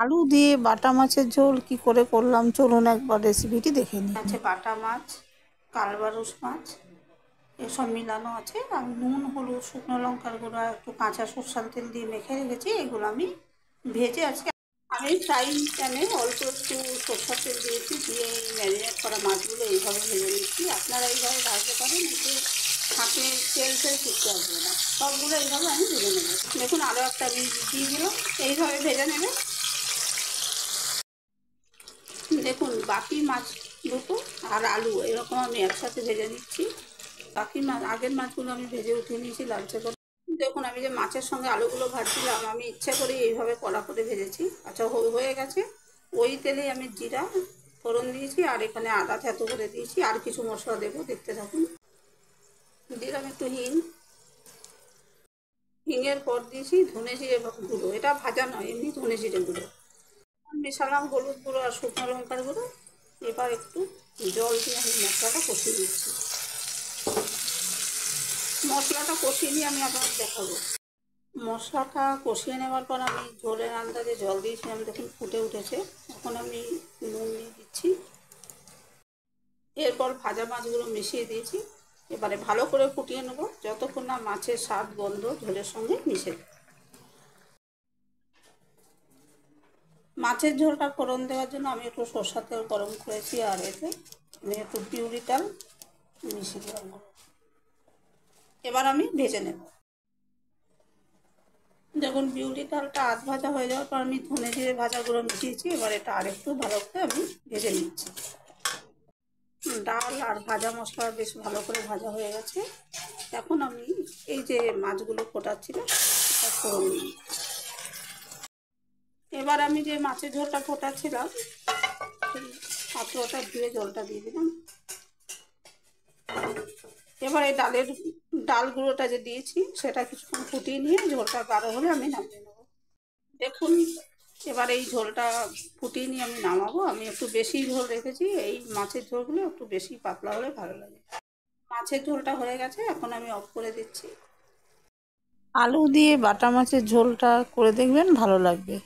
আলু দিয়ে বাটা মাছের ঝোল কি করে করলাম চলুন একবার রেসিপিটি দেখে নিই। আছে বাটা মাছ, কালবারুস মাছ, এসব মিলানো আছে। আমি নুন, হলুদ, শুকনো লঙ্কার গুঁড়া, একটু কাঁচা সরষের তেল দিয়ে মেখে রেখেছি। এগুলো আমি ভেজে আজকে আমি ফ্রাই প্যানে অল্প একটু সরষের তেল দিয়েছি, দিয়ে এই ম্যারিনেট করা মাছগুলো এইভাবে ভেজে নিচ্ছি। আপনারা এইভাবে ভাজতে পারেন, এতে হাতে তেল ছুটতে আসবে না। সবগুলো এইভাবে আমি ভেজে নেব। দেখুন আরও একটা আমি দিয়ে দিলাম, এইভাবে ভেজে নেবে। দেখুন বাকি মাছ দুটো আর আলু এরকম আমি একসাথে ভেজে নিচ্ছি। বাকি মাছ আগের মাছগুলো আমি ভেজে উঠিয়ে নিয়েছি লালচে করে। দেখুন আমি যে মাছের সঙ্গে আলুগুলো ভাজছিলাম, আমি ইচ্ছা করে এইভাবে কড়া করে ভেজেছি। আচ্ছা হয়ে গেছে। ওই তেলে আমি জিরা ফোড়ন দিয়েছি, আর এখানে আদা থেতো করে দিয়েছি। আর কিছু মশলা দেবো, দেখতে থাকুন। দিলাম একটু হিঙের পর দিয়েছি ধনে জিরে গুঁড়ো। এটা ভাজা নয়, এমনি ধনে জিরে গুঁড়ো। মেশালাম হলুদ গুঁড়ো আর শুকনো লঙ্কার গুঁড়ো। এবার একটু জল দিয়ে আমি মশলাটা কষিয়ে দিচ্ছি। মশলাটা কষিয়ে নিয়ে আমি আপনাকে দেখাবো। মশলাটা কষিয়ে নেওয়ার পর আমি ঝোলের আন্দাজে জল দিয়েছিলাম, দেখুন ফুটে উঠেছে। এখন আমি নুন দিয়ে দিচ্ছি। এরপর ভাজা মাছগুলো মিশিয়ে দিয়েছি। এবারে ভালো করে ফুটিয়ে নেবো যতক্ষণ না মাছের স্বাদ গন্ধ ঝোলের সঙ্গে মিশে। মাছের ঝোলটা ফোড়ন দেওয়ার জন্য আমি একটু সরষের তেল গরম করেছি, আর এতে আমি একটু বিউলি চাল মিশিয়ে দিলাম। এবার আমি ভেজে নেব। দেখুন বিউলি চালটা আধ ভাজা হয়ে যাওয়ার পর আমি ধনে জিরে ভাজাগুলো মিশিয়েছি। এবার এটা আরেকটু ভালো করে আমি ভেজে নিচ্ছি। ডাল আর ভাজা মশলা বেশ ভালো করে ভাজা হয়ে গেছে। এখন আমি এই যে মাছগুলো ফোটাচ্ছিলাম সেটা ফোড়ন দিই। এবার আমি যে মাছের ঝোলটা ফোটাচ্ছিলাম পাত্রটা ধুয়ে জলটা দিয়ে দিলাম। এবার এই ডাল গুঁড়োটা যে দিয়েছি সেটা কিছুক্ষণ ফুটিয়ে নিয়ে ঝোলটা গাঢ় হলে আমি নামিয়ে নেবো। দেখুন এবার এই ঝোলটা ফুটিয়ে নিয়ে আমি নামাবো। আমি একটু বেশি ঝোল রেখেছি, এই মাছের ঝোলগুলো একটু বেশি পাতলা হলে ভালো লাগে। মাছের ঝোলটা হয়ে গেছে, এখন আমি অফ করে দিচ্ছি। আলু দিয়ে বাটা মাছের ঝোলটা করে দেখবেন, ভালো লাগবে।